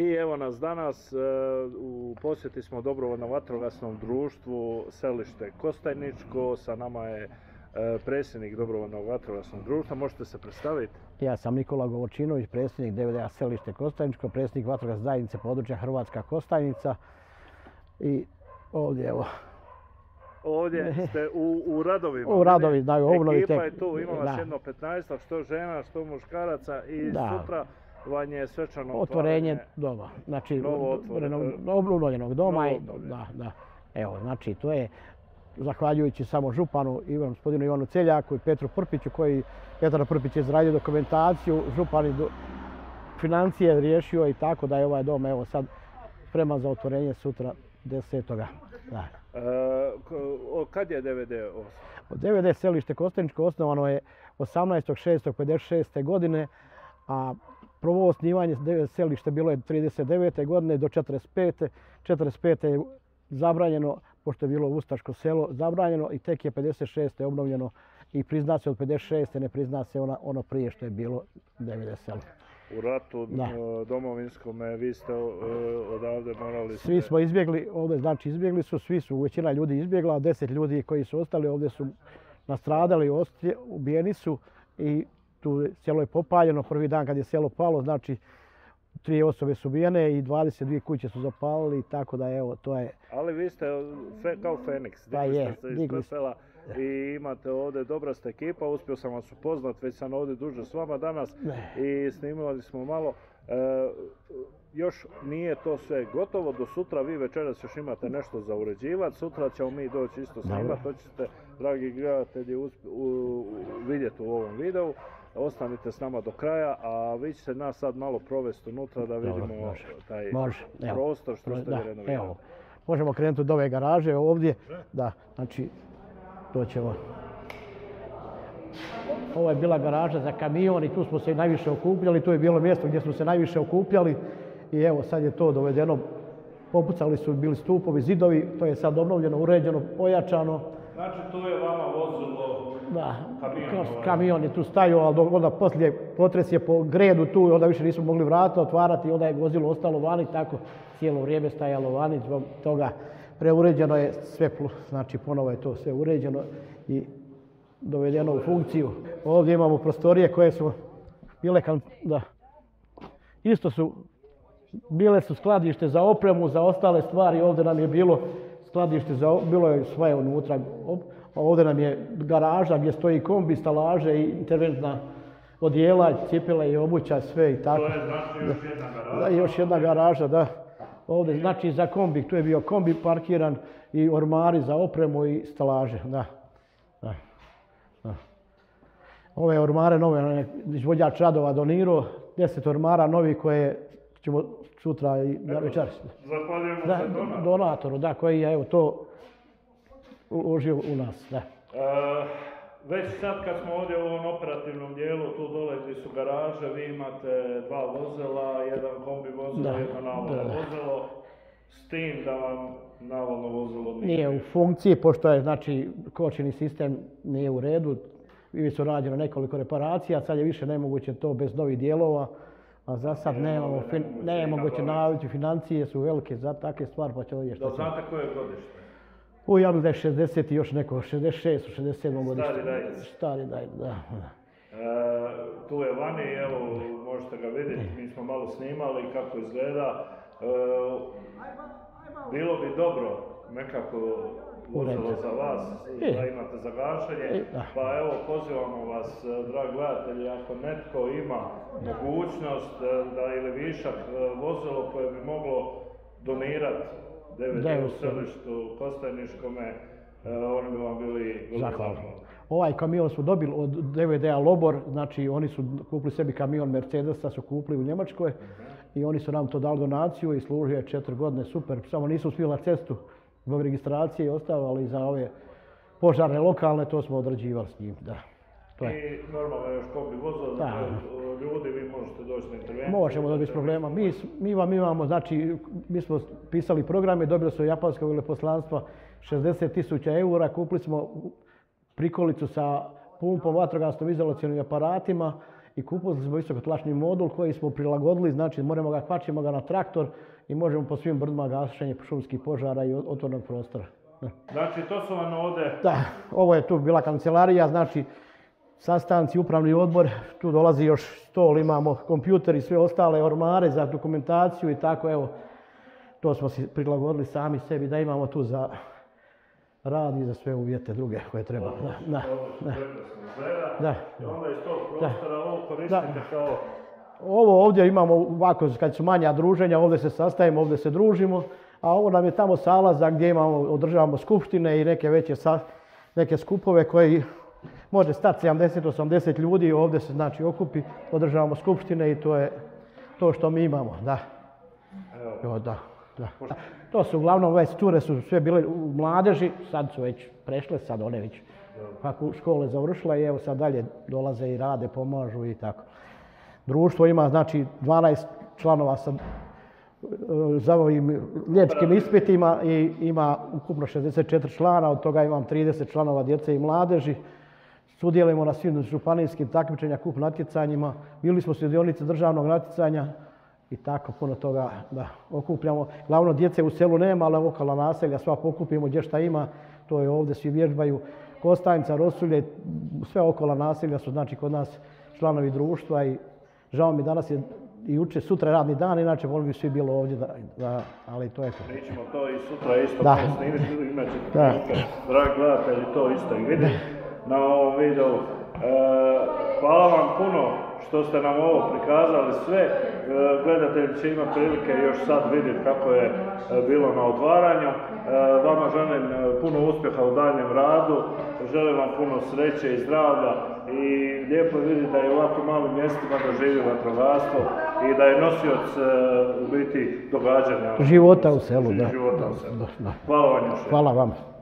I evo nas danas, u posjeti smo dobrovoljnom vatrogasnom društvu Selište Kostajničko. Sa nama je predsjednik dobrovoljnog vatrogasnog društva. Možete se predstaviti? Ja sam Nikola Govorčinović, predsjednik DVD-a Selište Kostajničko, predsjednik vatrogasne zajednice područja Hrvatska Kostajnica. I ovdje evo. Ovdje ste u radovima. U radovi, da, u obnovi. Ekipa je tu, ima vas jedno 15, što žena, što muškaraca i sutra vam je svečano otvorenje doma. Znači, obnovljenog doma. Da. Evo, znači, to je zahvaljujući samo županu gospodinu Ivanu Celjaku i Petru Prpiću, koji Petar Prpić je izradio dokumentaciju, župan financije riješio i tako da je ovaj dom evo sad spreman za otvorenje sutra 10. Da. Kad je DVD osnovan? DVD Selište Kostajničko osnovano je 18.6.56. godine, a prvo osnivanje selište bilo je 39. godine do 45. 45. je zabranjeno, pošto je bilo ustaško selo, zabranjeno i tek je 56. obnovljeno i prizna se od 56. ne prizna se ono prije što je bilo DVD selo. U ratu domovinskome vi ste odavde morali... Svi smo izbjegli, ovdje znači izbjegli su, većina ljudi izbjegla, 10 ljudi koji su ostali ovdje su nastradali, ubijeni su i tu selo je popaljeno. Prvi dan kad je selo palo, znači 3 osobe su ubijene i 22 kuće su zapalili, tako da evo, to je... Ali vi ste kao Feniks, digli ste se iz pepela i imate ovdje, dobra ste ekipa, uspio sam vas upoznat, već sam ovdje duže s vama danas i snimali smo malo. Još nije to sve gotovo, do sutra vi večeras još imate nešto za uređivati, sutra ćemo mi doći isto snimati, to ćete, dragi gledatelji, vidjeti u ovom videu. Ostanite s nama do kraja, a vi ćete nas sad malo provesti unutra da vidimo taj prostor što ste vi renovirali. Možemo krenuti od ove garaže ovdje, da, znači to ćemo. Ovo je bila garaža za kamion i tu smo se najviše okupljali, tu je bilo mjesto gdje smo se najviše okupljali i evo sad je to dovedeno, popucali su bili stupovi, zidovi, to je sad obnovljeno, uređeno, pojačano. Znači tu je vama vozilo kamion je tu stajao, ali onda poslije potres je po gredu tu i onda više nismo mogli vrata otvarati, onda je vozilo ostalo vani, tako cijelo vrijeme stajalo vani, zbog toga preuređeno je sve, znači ponovo je to sve uređeno i dovedeno u funkciju. Ovdje imamo prostorije koje su bile, isto su, bile su skladište za opremu, za ostale stvari, ovdje nam je bilo skladište, bilo je sve unutra. Ovdje nam je garaža gdje stoji kombi, stalaže i interventna odijela, cipele i obuća, sve i tako. To je znači još jedna garaža? Da, još jedna garaža, da. Ovdje znači za kombi, tu je bio kombi parkiran i ormari za opremu i stalaže, da. Ove ormare nove, izvođač radova donirao, 10 ormara novi koje ćemo sutra i večeras. Zahvaljujemo se donatoru, da, koji je evo to uložio u nas, da. Već sad kad smo ovdje u ovom operativnom dijelu, tu dole gdje su garaže, vi imate 2 vozila, jedan kombi vozilo, jedno navalno vozilo, s tim da vam navalno vozilo nije u funkciji, pošto je znači kočeni sistem nije u redu, i su rađeno nekoliko reparacija, sad je više nemoguće to bez novih dijelova, a za sad nemamo, nemoguće navići, financije su velike za takve stvari, pa će ovdje što. Da znate koje je godište? Ja bih da je 60 i još neko, 66, 67 godište. Stari dajnic, da. Tu je vani, evo, možete ga vidjeti, mi smo malo snimali kako izgleda. Bilo bi dobro nekako vozilo za vas, da imate za gašenje. Pa evo, pozivamo vas, dragi gledatelji, ako netko ima mogućnost da ili višak vozilo koje bi moglo donirati DVD u Selištu Kostajničkome, oni bi vam bili zahvalni. Ovaj kamion smo dobili od DVD-a Lobor, znači oni su kupili sebi kamion Mercedesa, su kupili u Njemačkoj i oni su nam to dali donaciju i služio je 4 godine, super. Samo nisu uspjeli na cestu zbog registracije i ostalo, ali za ove požarne lokalne to smo odrađivali s njim, da. I normalno još kombi vozilo, znači ljudi vi možete doći na intervenciju. Možemo dobiti problema. Mi vam imamo, znači, mi smo pisali programe, dobili su japanskog veleposlanstva 60.000 eura, kupili smo prikolicu sa pumpom, vatrogasnom izolacionim aparatima i kupili smo visokotlačni modul koji smo prilagodili, znači kvačimo ga na traktor i možemo po svim brdima gašenje šumskih požara i otvornog prostora. Znači to su vam ovdje? Da, ovo je tu bila kancelarija, znači sastanci, upravni odbor, tu dolazi još stol, imamo kompjuter i sve ostale ormare za dokumentaciju i tako, evo, to smo si prilagodili sami sebi da imamo tu za rad i za sve uvjete druge koje treba. Da. Onda iz tog prostora ovo koristite kao... Ovo ovdje imamo ovako, kad su manja druženja, ovdje se sastajemo, ovdje se družimo, a ovo nam je tamo sala gdje održavamo skupštine i neke veće neke skupove koji može stati 70-80 ljudi, ovdje se znači okupi, održavamo skupštine i to je to što mi imamo, da. Evo, da. To su uglavnom već cure su sve bile u mladeži, sad su već prešle, sad one već škole završile i evo sad dalje dolaze i rade, pomažu i tako. Društvo ima znači 12 članova za ovim liječkim ispitima i ima ukupno 64 člana, od toga imam 30 članova djece i mladeži. Sudjelujemo na svim županijskim takmičenja, kup natjecanjima, bili smo sudionici državnog natjecanja i tako puno toga da okupljamo. Glavno djece u selu nema, ali okolna naselja sva pokupimo gdje šta ima, to je ovdje, svi vježbaju. Kostajnica, Rosulje, sve okolna naselja su znači kod nas članovi društva i žao mi danas je i jučer, sutra je radni dan, inače volio bi svi bilo ovdje, ali to je to. Mi ćemo to i sutra isto snimiti, imat ćete dragi gledatelji to isto i vidjeti na ovom videu. Hvala vam puno što ste nam ovo prikazali sve. Gledatelji će imati prilike još sad vidjeti kako je bilo na otvaranju. Vama želim puno uspjeha u daljem radu, želim vam puno sreće i zdravlja i lijepo vidjeti da je u ovakvim malim mjestima da živi vatrogastvo i da je nosioc u biti događanja. Života u selu, da. Hvala vam još. Hvala vam.